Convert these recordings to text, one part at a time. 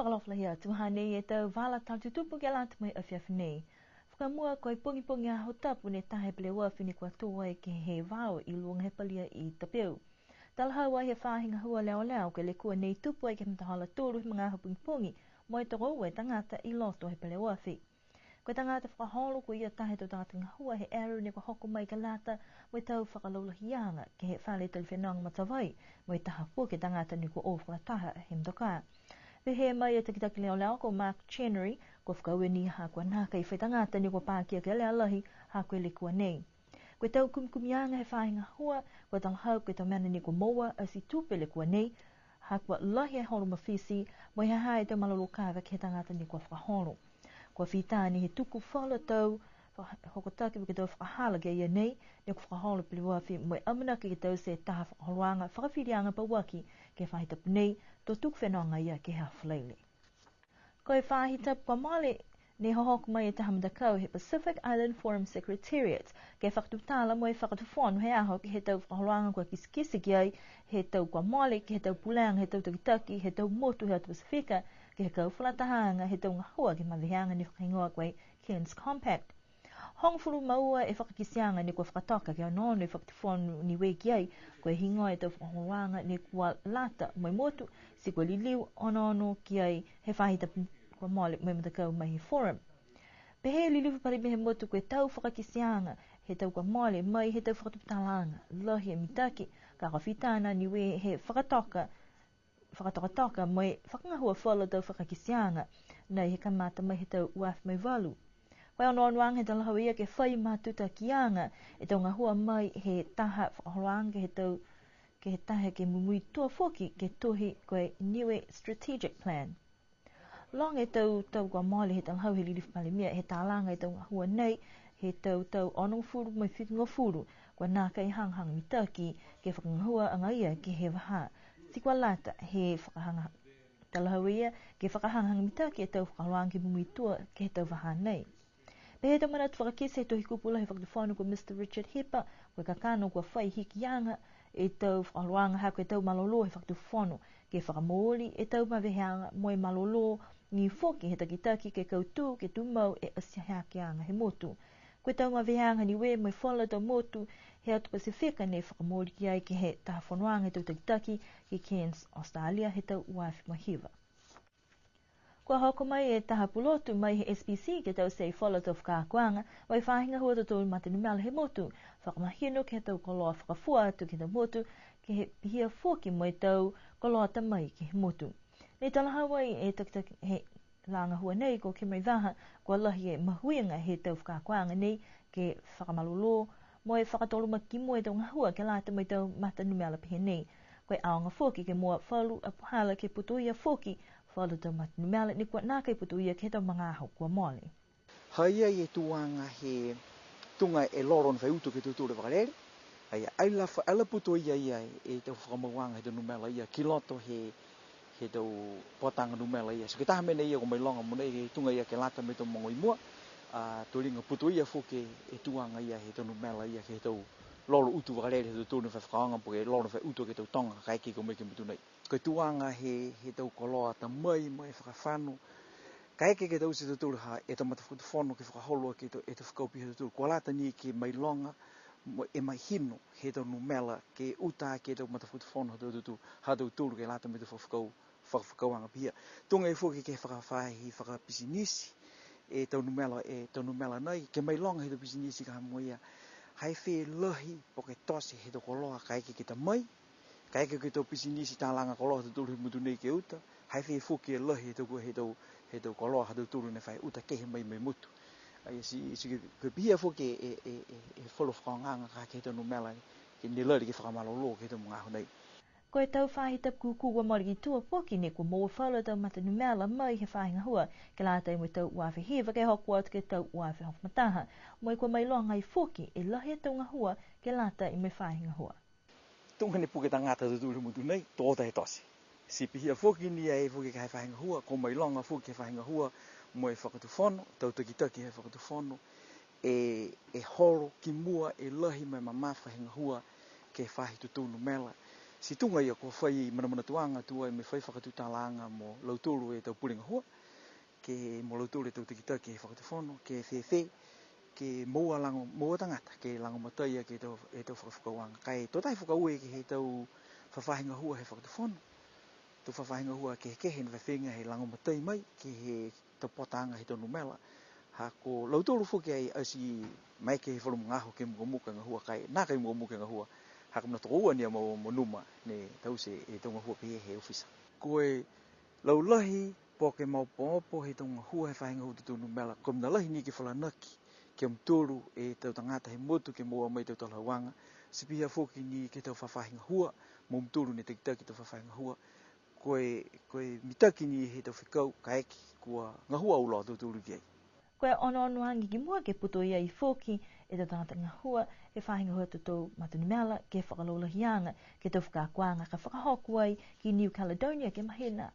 Whakalofla tuhane e tau wala tatu tupu ke lata mai awhiawhi nei. Whakamua koe pungi a hotapu ne tahe pele wawhini kua toa e ke he wao I luonga he palia I tapeu. Talhaua he whahinga hua leo ke le kua nei tupu e ke mtahala tōru he mga pungi mo e toko ue tangata I loto he pele wawhi. Koe tangata whakaholo ko ia tahe tau tangata hua he eru ne kua hoko mai ka lata mo e tau whakalolahianga ke he whale tali whenanga matawai mo e taha pua ke tangata ni kua o whakataha he mtokaa. Pehe mai e takitaki leo ko Mark Chenery ko whakaue ni ha kua naka I whaitangata ni kua pākia ke lea lahi ha koe le kua nei. Koe tau kumkumianga he whahinga hua, koe talhau koe tau mana ni kua moa a si tupe le kua nei, ha kua lahi e holo mawhisi, mo he hae tau malolo kāwa ke he tangata ni kua whakaholo. Kua whitāni he tuku whala tau, hokotaki ke tau whakahala ke ia nei, ni kua whakaholo pili wafi, mo e amanaki ke tau se taha whakaholoanga, whakawhirianga pa waki ke whahitapu nei, to tuku whenonga ia ke hea whaleile. Koe whahitapu kua male, ne hohoku mai e taha mandakau he Pacific Island Forum Secretariat, ke whakatutala mo e whakatuwhonu he aho ke he tau whakaholoanga kua kisikisi ki ai, he tau kua male, ke he tau puleanga, he tau takitaki, he tau motu he atu Pasifika, ke he kau whalatahanga, he tau ngahua ke mawiheanga ni whakaingoa koe Cairns Compact. Hongfuru maua e whakakisianga ni kua whakatoka ke anono e whakatuwhonu ni weki ai, koe hingoa e tau whakaholoanga ni kua lata mo motu, si kua liliu ono ki ai he whahitapu kua mole mai matakau mai he forum. Pehe liliu pari me he motu koe tau whakakisianga, he tau kua mole mai he tau whakatutalanga, lahi e mitaki, ka kawhitana ni we he whakatoka mai whakangahua whala tau whakakisianga, nei he kamata mai he tau uaf mai walu. Koe anoanuang he talahau ia ke whai mātuta kianga, e tau ngahua mai he taha whakaholoanga ke he taha ke mumui tua whoki ke tohi koe Niue Strategic Plan. Long e tau kua mole he talahau he lilifu palimia, he tālanga e tau ngahua nei, he tau onong furu mai whikingo furu, kua nāka I hanghang mitaki ke whakangahua anga ia ke he waha. Si kua lata he whakahanga talahau ia ke whakahanghang mitaki e tau whakaholoanga ke mumui tua ke he tau waha nei. Pehe tau mana tu whakakise tohi kupula he whakatawhanu ko Mr. Richard Hipper, koe kakano kua whai hikianga e tau whakaluanga ha koe tau malolo he whakatawhanu ke whakamooli e tau maweheanga mo e malolo ni whoki he takitaki ke kautu ke tumau e asiahakianga he motu. Koe tau maweheanga ni we mai whala tau motu he atu Pasifika ne whakamooli ki ai ke he taha whanuanga he tau takitaki ke Cairns, Australia he tau uafi mahiwa. Kua hoko mai e taha pulotu mai he SPC ke tau sei whala tau whakakuanga, mai whahinga hua tau matanumela he motu, whakamahino ke tau koloa whakafua atu ke tau motu, ke he pihia whoki mo e tau koloa tamai ke he motu. Ne talahawai e takitaki he langa hua nei ko ke mai waha, kua lahi e mahuinga he tau whakakuanga nei ke whakamalolo, mo e whakatoluma ki mo e tau ngahua ke lata mo e tau matanumela pihe nei. Koe aonga whoki ke mua whalu apuhala ke putuia whoki, whalu tau matanumela ni kua nākai putuia ke tau mga aho kua mole. Haia e tuanga he tunga e loron whai utu ke tuture whakarere. Haia ailafa ala putuia ia e tau whakamawanga he tau numela ia kiloto he tau potanga numela ia. So ke taha mene ia ko mai longa muna he tunga ia ke lata me tau mongoi mua. Turinga putuia whoke e tuanga ia he tau numela ia ke tau loro utu whakarere he tau tūne whakawanga po ke loro whai utu ke tau tonga kaiki ko meke mutu nei. Koe tuanga he tau koloa tamai mai whakawhanu. Kaeke ke tau se tūru ha e tau matawhunu ke whakaholoa ke tau e tau whakaupi he tūru. Kua lata ni ke mai longa e mai hino he tau numela ke uta ke tau matawhunu ha tau tūru ke lata me tau whakawanga pia. Tunga e whuki ke whakawhahi whakapisinisi e tau numela nei ke mai longa he tau pisinisi ka hamoia. Hai whi lahi po ke tose he tau koloa kaeke ke tamai. Kaeke ke tau pisinisi tālanga koloa tau tūru he mutu nei ke uta. Hai whi whuki e lahi he tau koloa ha tau tūru ne whai uta kehe mai mutu. Ai si ke pia whuki e wholo whakaonganga ka ke tau numela ke nilari ke whakamalolo ke tau mga aho nei. Koe tau whahitap kukua mariki tua poki ne kua moa whala tau matanumela mai he whahinga hua ke lata mo tau uawe hewa ke hoku atu ke tau uawe hofmataha. Mo kua mai longa i whoki e lahi tau ngahua ke lata i mai whahinga hua. Tunga ne puke tangata tau tūru mutu nei, tōta he tosi. Si pihia whoki ni e whoki ka he whahinga hua, ko mai longa whoki he whahinga hua, mo e whakatuwhono, tau takitaki he whakatuwhono, e horo ki mua e lahi mai mama whahinga hua ke whahi tutu numela. si tunga ia ko fai mana tuanga tua me fai whakatutalanga mo lauturu e tau puringa hua, ke mo lauturu e tau tikitaki e whakatufono, ke whewhe, ke moa tangata, ke lango mataia ke e tau whakawhakawanga. Kai totai whakaue ke he tau whawhahinga hua he whakatufono, tau whawhahinga hua ke kehe na whenga he lango matai mai, ke he tau potanga he tau numela. Ha ko lauturu fuki ai asi mai ke he whalumungaho ke muka ngā hua kai, nā kai muka ngā hua. Haka mna tokoua ni mo numa ne tause e tonga hua pe he ofisa. Koe laulahi po ke maupopo he tonga hua he whahinga hu tutunu mela. Ko mna lahi ni ke whalanaki ke mturu e tau tangata he motu ke moa mai tau talawanga. Sipiha foki ni ke tau whahinga hua, mo mturu ne tekitaki tau whahinga hua. Koe mitaki ni he tau whikau kaeki kua ngā hua uloa tuturu kiai. Koe ono hangi ki mua ke puto ia I foki e tau tangata ngā hua he whahinga hua tau matuni mela ke whakalolahianga ke tau whakakuanga ka whakahoku ai ki New Caledonia ke mahina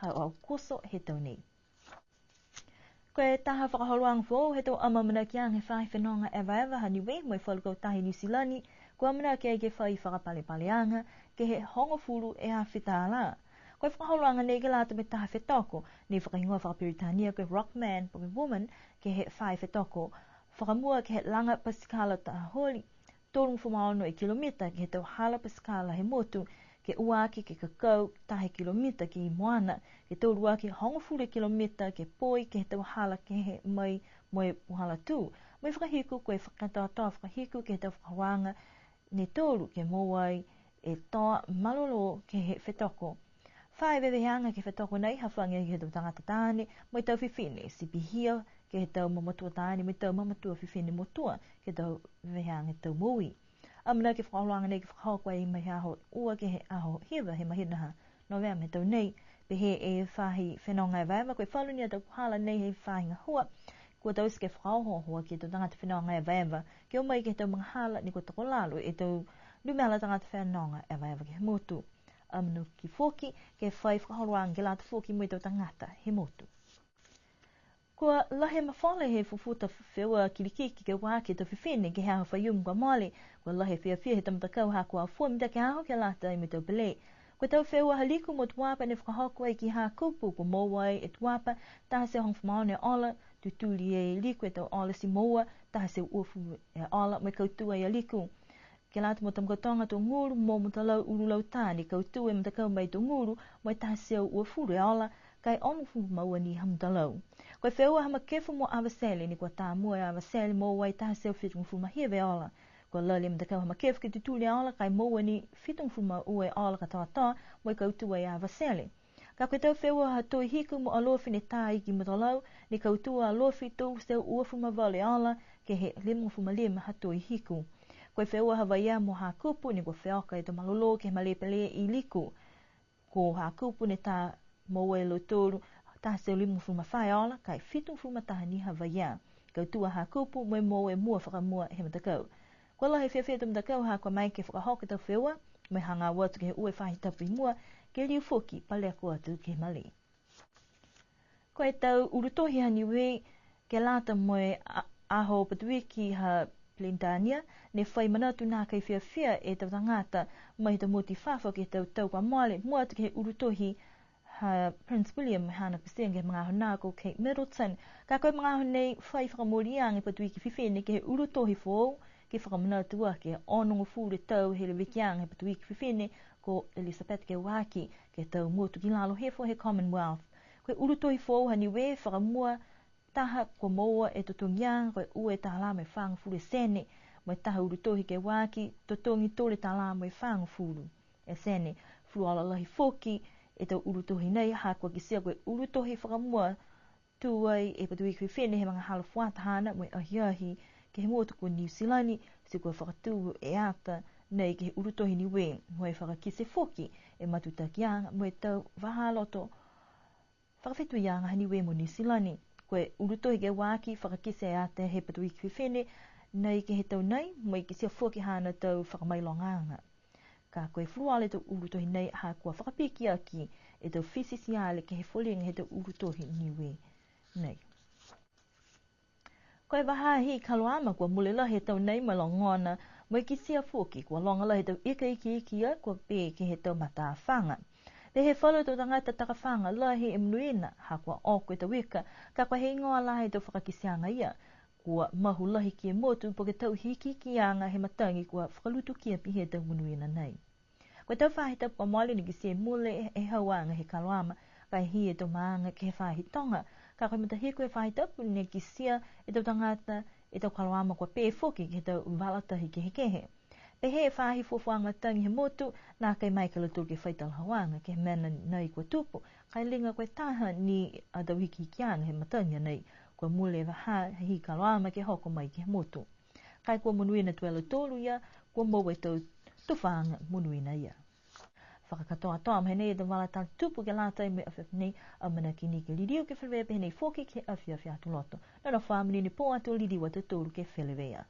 au koso he tau nei. Koe taha whakaholoang fō he tau ama mana ki ang he whahi whenonga ewa hani we moi whalukau tahi New Zealandi kua mana ke whai whakapale-paleanga ke he hongo furu e a whitāla. Koe whakaholoanga nei ke lata me taha whetoko ni whakahingoa whakapiritania koe Rockman po me woman ke he whai whetoko whakamua ke he langa pasikala taha holi tōrung whumaono e kilomita ke he tau hala pasikala he motu ke uaki ke kakau tahe kilomita ki I moana ke tōru aki hongo furu kilomita ke poi ke he tau hala ke he mai moe uhala tū. Mai whakahiku koe whakatatoa whakahiku ke he tau whakawanga ne tōru ke mowai e toa malolo ke he whetoko. Whae weweheanga ke whetoko nei hawhangia ke he tau tangata tāne mai tau whiwhine si pihia ke he tau mamatua tāne mai tau mamatua whiwhine motua ke tau weweheanga tau mui. Amana ke whakaholoanga nei ke whakahokwa I mai aho ua ke he aho hewa he mahinaha November he tau nei pe he e whahi whenonga e waewa koe whalunia tau kuhala nei he whahinga hua kua tau isi ke whakahohoa ke tau tangata whenonga e waewa ke o mai ke tau mga hala ni kua tako lalo e tau lumela tangata whenonga e waewa ke he motu. Amanu ki foki ke whai whakaholoanga ke lata foki mui tau tangata he motu. Kua lahe mawhale he fufuta whewa kirikiki ke wāke tau whiwhine ke hea whaiumu kwa mole kua lahe whia he tamatakau ha kua fua mida ke aho ke lata I me tau bele. Kua tau whewa haliku mo tuapa ne whakahoku ai ki ha kupu kua mowai e tuapa taha se hong whamaone ola tutuli e liku e tau ola si moa taha se uafu e ola mai kautua I liku. Ke lata mo tamkotonga tō nguru mo mutalau urulau tāni kautua e matakau mai tō nguru mai taha se uafuru e ola kai onu fu maua ni hamtalau. Koe wheua hama kefu mo awasele ni kua tā mua e awasele mo wai taha seu whitung fu mahia ve ola. Kua lale matakau hama kefu ke tutuli e ola kai moa ni whitung fu maua e ola katoa mo kautua e awasele. Ka koe tau wheua ha toi hiku mo alofi ne tā iki matalau ni kautua alofi tō seu uafu mawale ola ke he limo fu malima ha toi hiku. Koe wheua ha waia mo ha kupu ni kua wheoka e to malolo ke malepele I liku. Ko ha kupu ne tā moe lo toru taha se limu fuma whae ola kai whitung fuma taha ni Hawaia. Kautua ha kupu moe moe mua whakamua he matakau. Kua lahe whiawhia tu matakau ha kua mai ke whakahoka tau whewa me hanga watu ke he ue whahi tapu I mua ke liu foki palea kua atu ke mali. Koe tau urutohi hani we ke lata moe aho patuiki ha Plentania ne whai manatu nā kai whiawhia e tau tangata mai tau moti whawha ke tau kwa moale mua atu ke he urutohi ha Prince William hana pasien ke mga hona ko Kate Middleton ka koe mga honei whai whakamoriang e patuiki whiwhine ke he urutohi fōu ke whakamanatu ke onongo fūre tau he lewikiang he patuiki whiwhine ko Elizabeth ke waki ke tau motu ki lalo hefo he Commonwealth. Koe urutohi fōu hani we whakamua taha ko moa e totongiang koe ue taha la me whanga fūre sene mai taha urutohi ke waki totongi tole taha la me whanga fūru e sene furu ala lahi foki e tau urutohi nei ha kua kisia koe urutohi whakamua tuai e patuiki whiwhine he mga hala whātahana mai ahiahi ke he motu ko New Zealandi si koe whakatūhu e ata nei ke he urutohi ni we moe whakakise foki e matutakianga moe tau wahaloto whakawhetu ianga hani we mo New Zealandi koe urutohi ke waki whakakise e ata he patuiki whiwhine nei ke he tau nei moe kisia foki hana tau whakamailonganga. Ka koe fruale tau urutohi nei ha kua whakapiki aki e tau whisisiale ke he wholinga he tau urutohi niwe nei. Koe wahahi kaloama kua mulela he tau nei malongona Mai ki sia fuki, kua longa la he tau ika iki ia, kua pē ki he tau mata whanga. Le he whalo tau tangata takawhanga la he imnuina, ha kua oko e tau ika, ka kua he ingoa la he tau whakakisianga ia, kua mahu lahi ki e motu, po ke tau hiki ki anga he matangi kua whakalutu kia pi he tau munuina nei. Kua tau whahita pa moali ni ki se mule e hauanga he kaloama, kai hi e tau maanga ki he whahitonga, ka koe matahiku e whahita pu ne ki sia e tau tangata e tau kaloama kua pē foki ki he tau walatahi ki he kehe. Pe he whahi fuafuanga tangi he motu, nā kai mai ka lutu ki whaitala hauanga ki he mena nei kua tupu, kai linga koe taha ni a tau hiki ki anga he matangi nei, kua mule waha hi kaloama ki hoko mai ki he motu. Kai kua munuina tuela tolu ia, kua mau e tau tufanga munuina ia. Whakakatoa toa me nei e wala tā tupu ke lātai me awhia nei a mana ki ni ke lirio ke whelewe pe nei fōki ke awhia atu loto. Nana whamini ni pō atu liri wata tōru ke whelewea.